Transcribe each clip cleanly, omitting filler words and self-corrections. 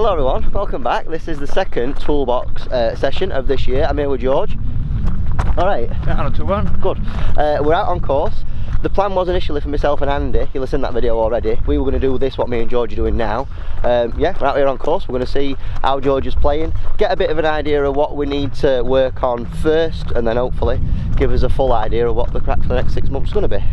Hello everyone, welcome back. This is the second Toolbox session of this year. I'm here with George. Alright. Yeah, not too bad. Good. We're out on course. The plan was initially for myself and Andy, you'll have seen that video already. We were going to do this, what me and George are doing now. Yeah, we're out here on course. We're going to see how George is playing, get a bit of an idea of what we need to work on first, and then hopefully give us a full idea of what the crack for the next 6 months is going to be.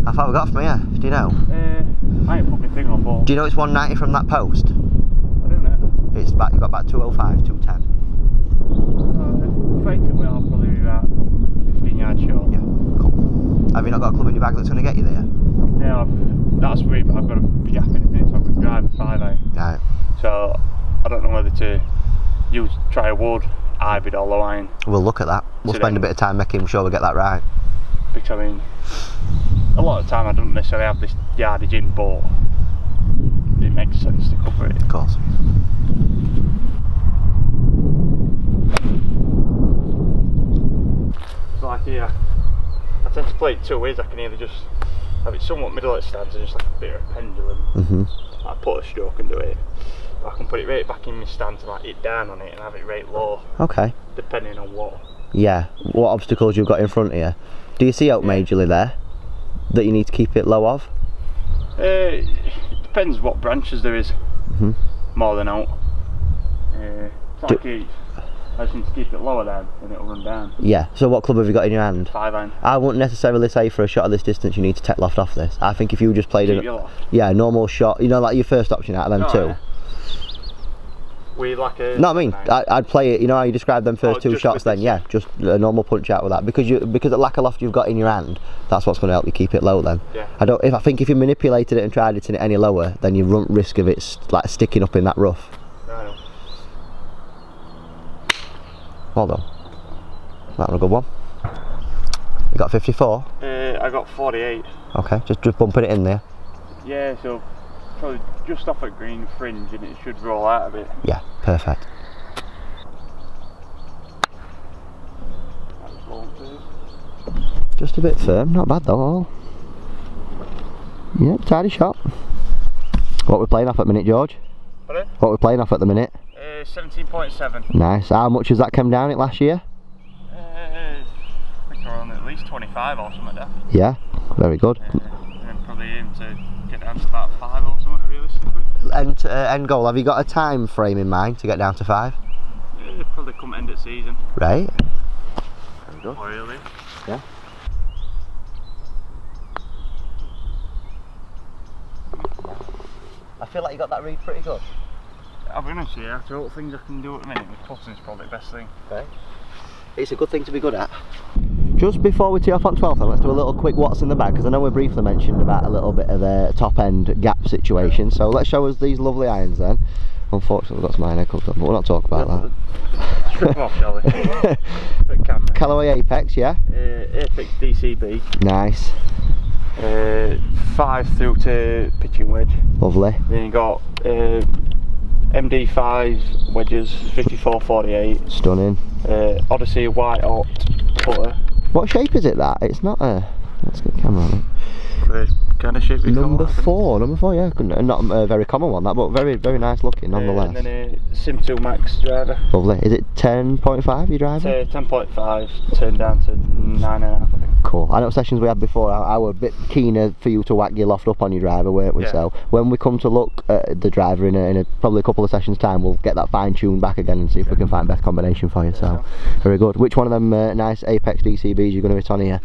How far we got from here? Do you know? I ain't put my thing on board. Do you know it's 190 from that post? I don't know. It's about, you've got about 205, 210. Effectively, I'll probably be about 15 yards short. Yeah, cool. Have you not got a club in your bag that's going to get you there? Yeah, that's weird, but I've got a yap in a minute, so I can drive a 5-iron. Right. So, I don't know whether to try a wood, hybrid or low iron. We'll look at that. We'll spend a bit of time making sure we get that right. Because I mean, a lot of the time I don't necessarily have this yardage in, but it makes sense to cover it. Of course. So like here, I tend to play it two ways. I can either just have it somewhat middle at stance and just like a bit of a pendulum. I put a stroke and do it. Or I can put it right back in my stance and like hit down on it and have it right low. Okay. Depending on what. Yeah, what obstacles you've got in front of you. Do you see out majorly there that you need to keep it low of? It depends what branches there is, more than out. It's like I just need to keep it lower then and it'll run down. Yeah, so what club have you got in your hand? 5-iron. I wouldn't necessarily say for a shot of this distance you need to take loft off this. I think if you just played a normal shot, you know, like your first option out of them two. Yeah. We like a... No, I mean, I'd play it, you know how you described them first two shots then, yeah, just a normal punch out with that. Because the lack of loft you've got in your hand, that's what's going to help you keep it low then. Yeah. I think if you manipulated it and tried it any lower, then you run risk of it like sticking up in that rough. I know. Well done. That was a good one. You got 54? I got 48. Okay, just bumping it in there. Yeah, so probably just off at green fringe and it should roll out of it. Yeah, perfect. Just a bit firm, not bad though. Yeah, tidy shot. What we're playing off at the minute, George? Pardon? What we're playing off at the minute? 17.7. Nice. How much has that come down it last year? I think we're on at least 25 or something like that. Yeah, very good. And then probably aim to get down to about 5 or something realistically. And end goal, have you got a time frame in mind to get down to 5? Probably come end of season. Right. Very good. Or early. Yeah. I feel like you got that read pretty good. I'll be honest with you, after all the things I can do at the minute, the putting is probably the best thing. Okay. It's a good thing to be good at. Just before we tee off on 12th, let's do a little quick what's in the bag, because I know we briefly mentioned about a little bit of a top end gap situation. So let's show us these lovely irons then. Unfortunately we've got some iron head-cups on, but we'll not talk about that. Strip them off, shall we? Callaway Apex, yeah? Apex DCB. Nice. 5 through to pitching wedge. Lovely. Then you got MD5 wedges, 54-48. Stunning. Odyssey white hot putter. What shape is it that? It's not a... Let's get the camera on it. Kind of shape we number 4, yeah. Not a very common one, that, but very, very nice looking nonetheless. And then a Sim 2 Max driver. Lovely. Is it 10.5 you driving? 10.5, turned down to 9.5 I think. Cool. I know sessions we had before, I were a bit keener for you to whack your loft up on your driver, weren't we? Yeah. So when we come to look at the driver in a probably a couple of sessions time, we'll get that fine tuned back again and see if we can find best combination for you. So very good. Which one of them nice Apex DCBs you're going to hit on here?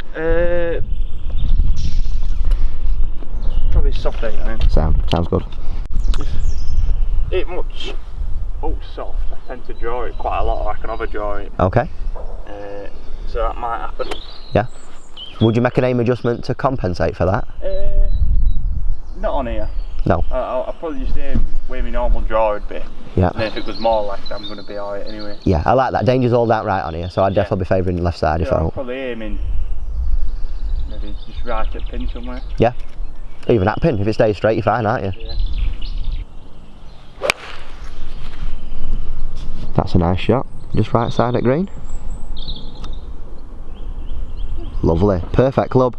Probably soft 8 iron. Sounds good. It much soft. I tend to draw it quite a lot, or I can overdraw it. Okay. So that might happen. Yeah. Would you make an aim adjustment to compensate for that? Not on here. No. I'll probably just aim where my normal draw would be. Yeah. And then if it goes more left, I'm going to be alright anyway. Yeah, I like that. Danger's all down right on here, so I'd definitely be favouring the left side if I I'm hope. probably aiming maybe just right at pin somewhere. Yeah. Even at pin, if it stays straight, you're fine, aren't you? Yeah. That's a nice shot. Just right side at green. Lovely. Perfect club.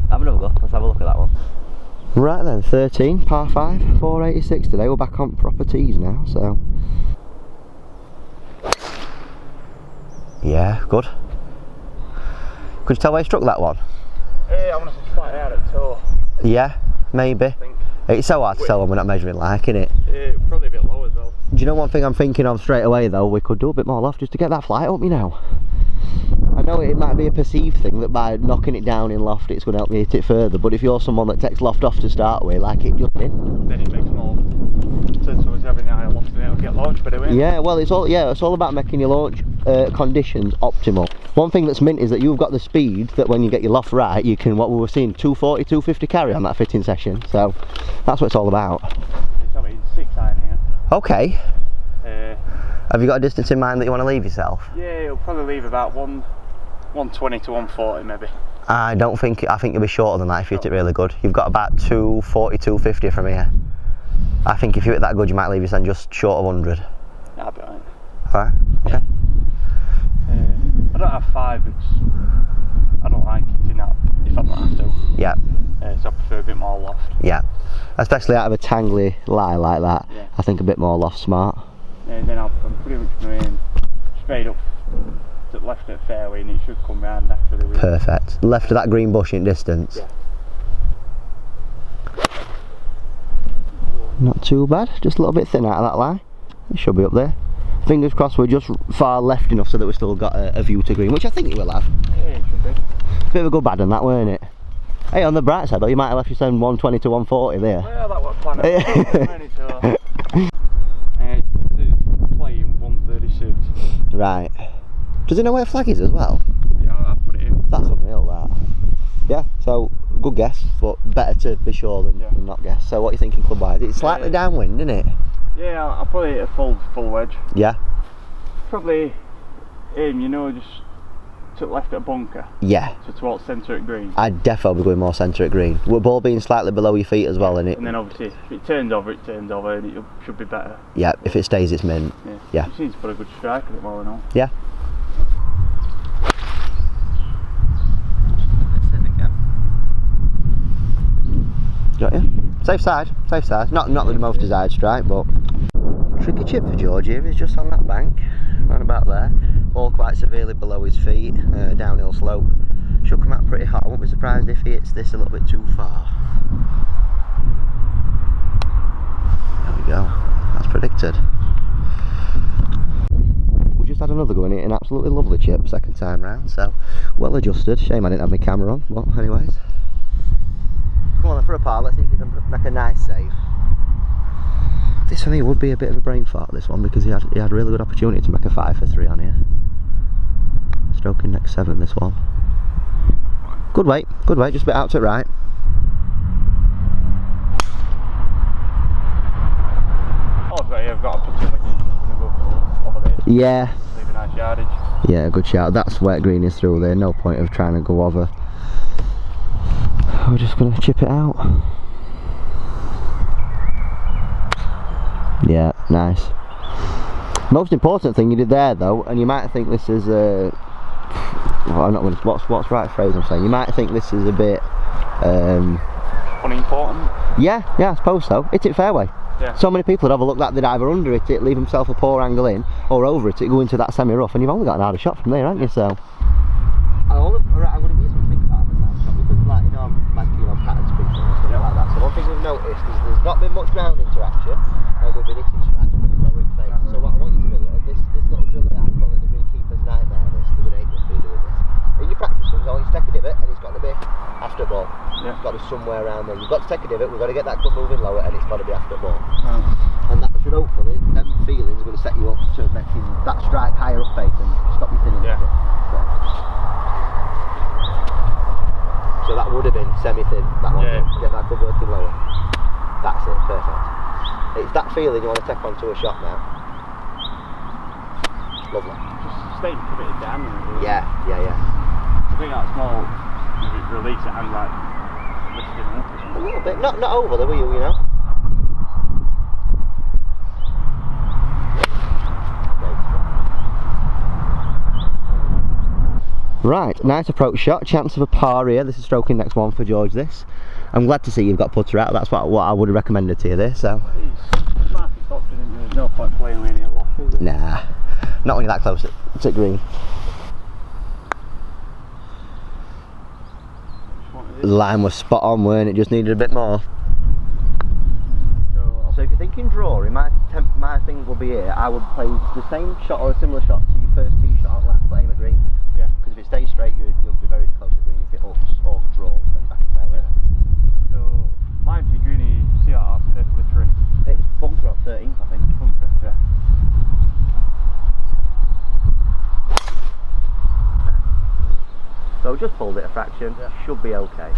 Have another go. Let's have a look at that one. Right then, 13, par 5, 486 today. We're back on proper tees now, so. Yeah, good. Could you tell where you struck that one? I want to say flat out at toe. Yeah, maybe. I think. It's so hard to tell when we're not measuring like, innit? Probably a bit low as well. Do you know one thing I'm thinking of straight away though? We could do a bit more loft just to get that flight up, you know. I know it might be a perceived thing that by knocking it down in loft it's going to help me hit it further, but if you're someone that takes loft off to start with, like it just in. Then it makes more sense of having a higher loft and it'll get launched better way. Yeah, well it's all about making your launch conditions optimal. One thing that's mint is that you've got the speed that when you get your loft right, you can, what we were seeing, 240, 250 carry on that fitting session, so that's what it's all about. It's 6 iron here. Okay. Have you got a distance in mind that you want to leave yourself? Yeah, it'll probably leave about 120 to 140 maybe. I think you'll be shorter than that if you hit it really good. You've got about 240, 250 from here. I think if you hit that good, you might leave yourself just short of 100. That'll be alright. Alright, okay. I don't have 5 because I don't like hitting that if I don't have to. Yeah. So I prefer a bit more loft. Yeah. Especially out of a tangly lie like that, Yeah. I think a bit more loft smart. And then I'm pretty much going to aim straight up to the left of the fairway and it should come round naturally. Really. Perfect. Left of that green bush in distance. Yeah. Not too bad, just a little bit thin out of that lie. It should be up there. Fingers crossed we're just far left enough so that we've still got a view to green, which I think it will have. Yeah, it should be. Bit of a good bad on that, weren't it? Hey, on the bright side though, you might have left yourself 120 to 140 there. Well, that was planned. Playing 136. Right. Does he know where flag is as well? Yeah, I'll put it in. That's unreal, that. Yeah, so good guess, but better to be sure than not guess. So what are you thinking club-wise? It's slightly downwind, isn't it? Yeah, I'll probably hit a full wedge. Yeah? Probably aim, just to the left at a bunker. Yeah. So towards centre at green. I'd definitely be going more centre at green. With ball being slightly below your feet as well, innit? And then obviously, if it turns over, and it should be better. Yeah, if it stays, it's mint. Yeah. You just need to put a good strike on it all in all. Yeah. Got you? Safe side, safe side. Not the most desired strike, but tricky chip for George here. He's just on that bank, round about there. Ball quite severely below his feet, downhill slope. Should come out pretty hot. I won't be surprised if he hits this a little bit too far. There we go. That's predicted. We just had another go in it, an absolutely lovely chip second time round, so well adjusted. Shame I didn't have my camera on, but anyways. Come on, for a par, let's see if we can make a nice save. This for me would be a bit of a brain fart, this one, because he had a really good opportunity to make a 5 for 3 on here. Stroking next 7 this one. Good weight, just a bit out to the right. I've got a picture when you're going to go over there. Yeah. Leave a nice yardage. Yeah, good shout. That's wet green is through there, no point of trying to go over. We're just going to chip it out. Yeah, nice. Most important thing you did there though, and you might think this is a... Well, I'm not going to... What's the right phrase I'm saying? You might think this is a bit... Unimportant? Yeah, I suppose so. Hit it fairway. Yeah. So many people would overlook that, they'd either under it, leave himself a poor angle in, or over it, go into that semi-rough, and you've only got an harder shot from there, haven't you? So... I'm going to give you some think about this shot, because like, patterns picture and stuff like that. So one thing we've noticed is there's not been much ground interaction, and we've been hitting strikes pretty low in face. So what I want you to do, and this little drill that I call it the greenkeeper's nightmare, we're going to hate this for you doing this. In your practice ones, I want you to take a divot, and it's got to be after ball. Yeah. It's got to be somewhere around there. You've got to take a divot, we've got to get that club moving lower, and it's got to be after ball. And that should hopefully, them feelings are going to set you up to making that strike higher up face and stop you thinning. Yeah. So that would have been semi-thin, that one. Yeah. Get that good working lower. That's it, perfect. It's that feeling you want to take onto a shot now. Lovely. Just staying committed down. Yeah. I think that's more release it and like lifting up or something. A little bit, not over the wheel, you know. Right, nice approach shot, chance of a par here. This is stroking next one for George, this. I'm glad to see you've got putter out, that's what I would have recommended to you this, so. It's market option, isn't there? There's no point playing with any at loft, is there? Nah, not when you're that close to green. The line was spot on, weren't it? Just needed a bit more. So if you're thinking drawing, my thing will be here. I would play the same shot or a similar shot to your first tee shot on left, but aim at green. Yeah. Because if it stays straight, you'll be very close to green. If it ups or draws, then back and fairway. Yeah. So mine for greenie, see that up there for the tree. It's bunker up 13th, I think. Bunker, yeah. So just pulled it a fraction. Yeah. Should be okay.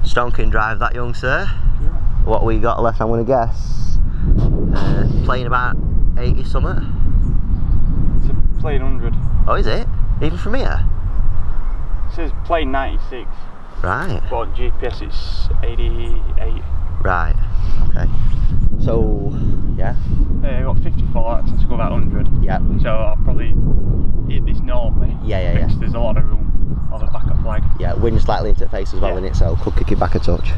Stonking drive that, young sir. Yeah. What we got left, I'm going to guess. Playing about 80 something. It's a plain 100. Oh, is it? Even from here? It says plain 96. Right. But on GPS it's 88. Right. Okay. So, yeah. I got 54, that's to go about 100. Yeah. So I'll probably hit this normally. Yeah. There's a lot of room on the back of flag. Yeah, wind slightly into the face as well, Yeah. innit? So could kick it back a touch.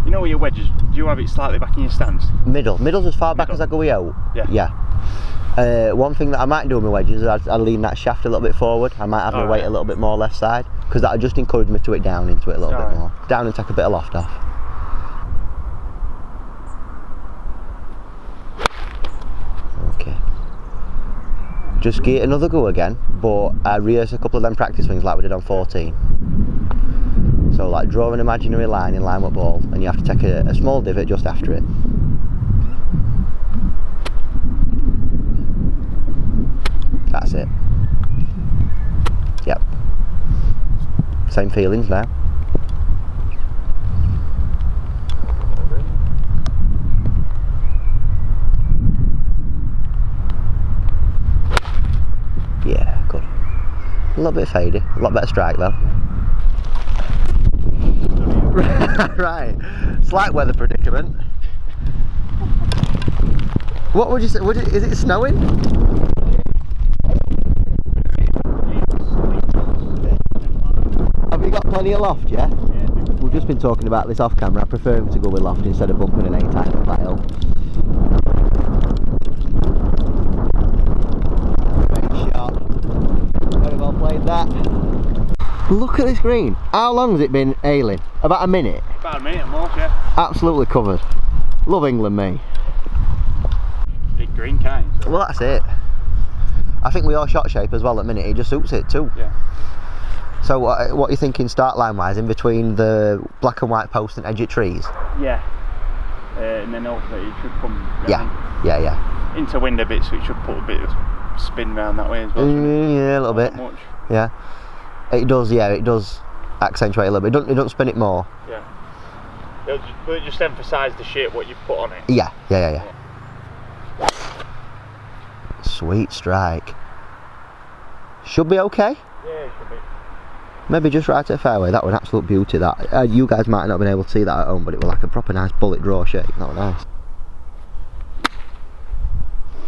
You know where your wedges, do you have it slightly back in your stance? Middle's as far back as I go out. Yeah. One thing that I might do with my wedges is I'd lean that shaft a little bit forward. I might have my weight a little bit more left side, because that'll just encourage me to it down into it a little bit more. Down and take a bit of loft off. Okay. Just give it another go again, but I rehearse a couple of them practice swings like we did on 14. So like draw an imaginary line in line with ball, and you have to take a small divot just after it. That's it. Yep. Same feelings now. Yeah, good. A little bit fadey, a lot better strike though. Right, slight weather predicament. What would you say? Is it snowing? Have you got plenty of loft, yeah? We've just been talking about this off camera. I prefer him to go with loft instead of bumping an 8 times up that hill. Great shot. Very well played that. Look at this green. How long has it been ailing? About a minute? About a minute more, yeah. Absolutely covered. Love England, me. Big green kind. So. Well, that's it. I think with your shot shape as well at the minute, it just suits it too. Yeah. So what are you thinking start line wise in between the black and white post and edge of trees? Yeah. And then hopefully it should come round. Yeah. Into wind a bit, so it should put a bit of spin round that way as well. Yeah, a little bit. Not much. Yeah. It does, yeah, it does accentuate a little bit. It don't spin it more. Yeah. Will it just emphasise the shape what you've put on it? Yeah. Sweet strike. Should be okay. Yeah, it should be. Maybe just right at the fairway. That was an absolute beauty. That you guys might not have been able to see that at home, but it was like a proper nice bullet draw shape. That was nice.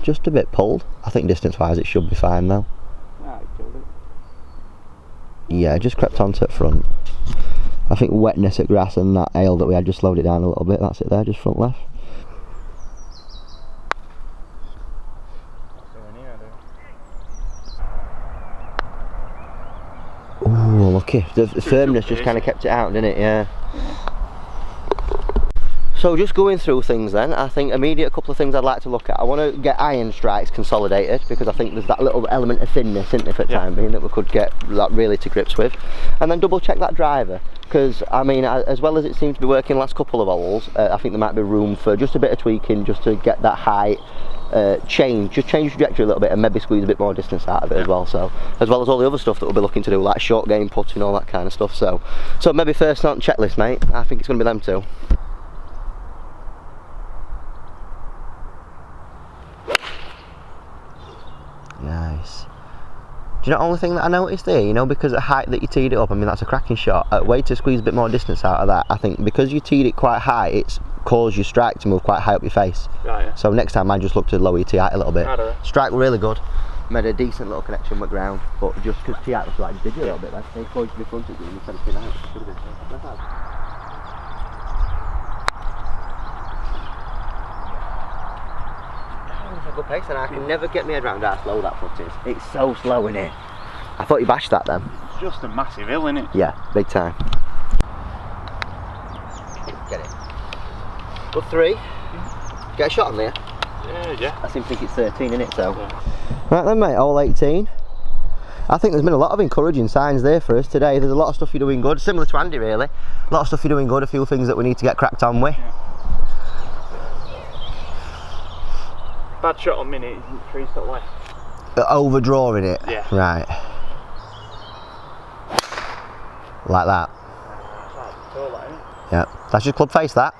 Just a bit pulled. I think distance wise it should be fine though. Ah, it killed it. Yeah, just crept onto it front. I think wetness at grass and that ale that we had just slowed it down a little bit. That's it there, just front left. Ooh, lucky. The firmness just kind of kept it out, didn't it? Yeah. So just going through things then, I think immediate couple of things I'd like to look at. I want to get iron strikes consolidated because I think there's that little element of thinness, isn't there, for the time being, that we could get like, really to grips with. And then double check that driver, because I mean, as well as it seems to be working the last couple of holes, I think there might be room for just a bit of tweaking just to get that height change the trajectory a little bit and maybe squeeze a bit more distance out of it as well. So as well as all the other stuff that we'll be looking to do, like short game putting, all that kind of stuff. So maybe first on checklist, mate, I think it's going to be them two. Nice. Do you know the only thing that I noticed there, you know, because of the height that you teed it up, I mean that's a cracking shot. A way to squeeze a bit more distance out of that, I think because you teed it quite high, it's caused your strike to move quite high up your face. Right, yeah. So next time I just look to lower your tee height a little bit. Strike really good, made a decent little connection with ground, but just because tee height was right, just did you a little bit there. It caused you to be fronted you instead of spin out. Should have been. Good pace, and I can never get my head around how slow that foot is. It's so slow, isn't it? I thought you bashed that then. It's just a massive hill, isn't it? Yeah, big time. Get it. Good 3. Get a shot on there. Yeah. I seem to think it's 13, innit? So. Yeah. Right then, mate. Hole 18. I think there's been a lot of encouraging signs there for us today. There's a lot of stuff you're doing good, similar to Andy, really. A lot of stuff you're doing good. A few things that we need to get cracked on with. Yeah. Bad shot on minute, isn't 3 stop left. Overdrawing it? Yeah. Right. Like that? Yeah. That's your club face, that.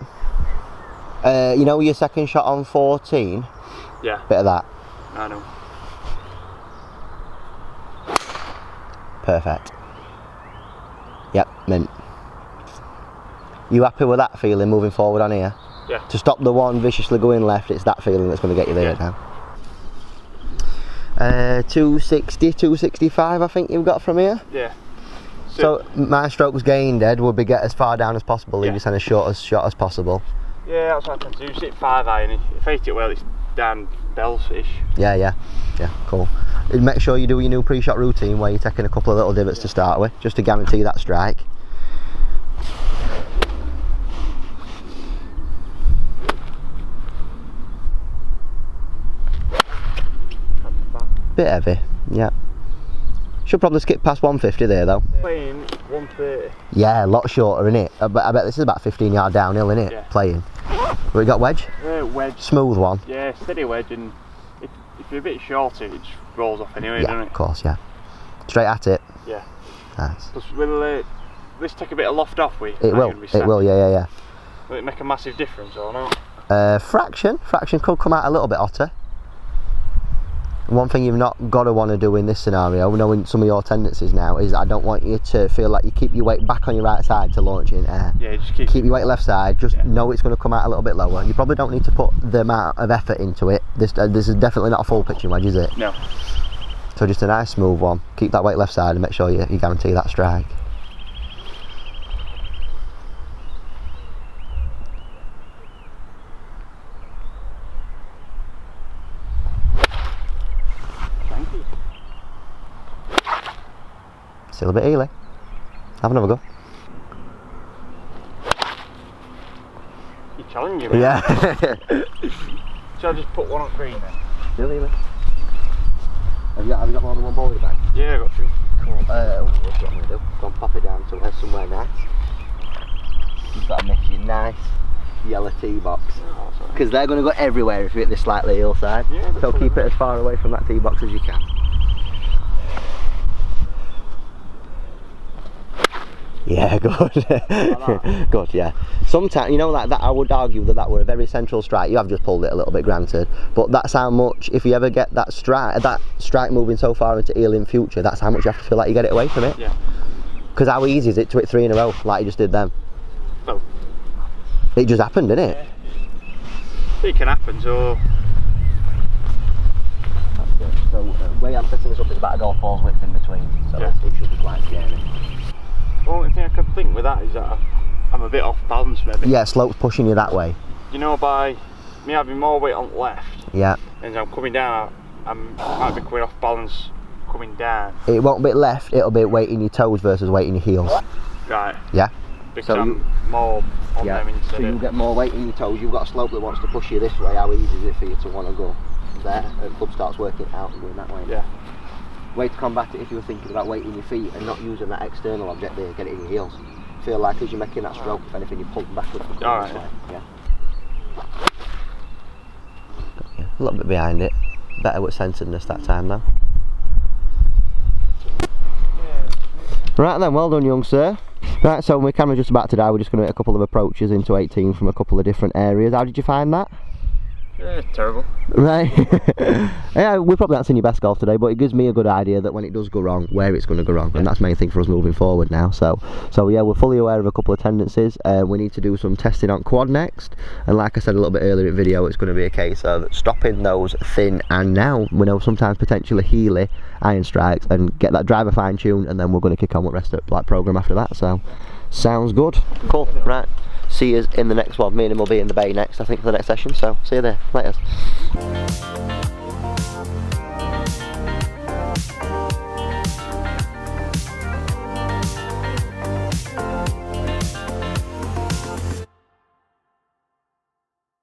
You know your second shot on 14? Yeah. Bit of that. I know. Perfect. Yep, mint. You happy with that feeling moving forward on here? Yeah. To stop the one viciously going left, it's that feeling that's going to get you there now. 260, 265 I think you've got from here. Yeah. So my strokes gained, Ed, would be get as far down as possible, leave your as short as possible. Yeah, that's what I tend to do. Sit 5 iron, if I hit it well, it's down bells-ish. Yeah, cool. Make sure you do your new pre-shot routine where you're taking a couple of little divots to start with, just to guarantee that strike. Bit heavy, yeah. Should probably skip past 150 there though. Playing 130. Yeah, a lot shorter, innit? I bet this is about 15 yard downhill, innit? Yeah. Playing. We got wedge? Wedge. Smooth one? Yeah, steady wedge, and if you're a bit shorter, it just rolls off anyway, doesn't it? Of course, yeah. Straight at it? Yeah. Nice. Plus, will this take a bit of loft off with? It will, yeah. Will it make a massive difference or not? Fraction could come out a little bit hotter. One thing you've not got to want to do in this scenario, knowing some of your tendencies now, is I don't want you to feel like you keep your weight back on your right side to launch in air. Yeah, just keep your weight left side, just know it's going to come out a little bit lower. You probably don't need to put the amount of effort into it. This is definitely not a full pitching wedge, is it? No. So just a nice smooth one. Keep that weight left side and make sure you guarantee that strike. Still a bit early. Have another go. You're challenging me. Yeah. Shall I just put one on green then? Still early. Have you got more than one ball in your bag? Yeah, I got 2. Cool. What I'm going to do? Go and pop it down to somewhere nice. You've got to make your nice yellow tee box. Because they're going to go everywhere if you hit this slightly hillside. Yeah, so keep it as far away from that tee box as you can. Yeah, good. Good, yeah. Sometimes, you know, like that, I would argue that were a very central strike. You have just pulled it a little bit, granted, but that's how much, if you ever get that strike moving so far into heel in future, that's how much you have to feel like you get it away from it. Yeah. Because how easy is it to hit 3 in a row, like you just did then? Well, it just happened, didn't it? Yeah. It can happen, so... That's good. So, the way I'm setting this up is about a golf ball's width in between, so it should be quite scary. The only thing I can think with that is that I'm a bit off balance maybe. Yeah, slope's pushing you that way. You know, by me having more weight on the left, yeah, and as I'm coming down, I might be coming off balance coming down. It won't be left, it'll be weight in your toes versus weight in your heels. Right. Yeah? So I'm more on them instead. So you get more weight in your toes. You've got a slope that wants to push you this way. How easy is it for you to want to go there? And club starts working out and going that way. Yeah. Way to combat it if you were thinking about weight in your feet and not using that external object there, get it in your heels. Feel like as you're making that stroke, if anything, you're pulling backwards. Alright. Yeah. A little bit behind it. Better with centeredness that time though. Right then, well done young sir. Right, so my camera's just about to die. We're just going to make a couple of approaches into 18 from a couple of different areas. How did you find that? Yeah, terrible. Right. Yeah, we've probably not seen your best golf today, but it gives me a good idea that when it does go wrong, where it's going to go wrong, and that's the main thing for us moving forward now. So yeah, we're fully aware of a couple of tendencies. We need to do some testing on quad next, and like I said a little bit earlier in the video, it's going to be a case of stopping those thin and now we know sometimes potentially heely iron strikes and get that driver fine tuned, and then we're going to kick on with the rest of the program after that. So sounds good. Cool. Right. See you in the next one. Me and him will be in the bay next, I think, for the next session. So see you there. Later.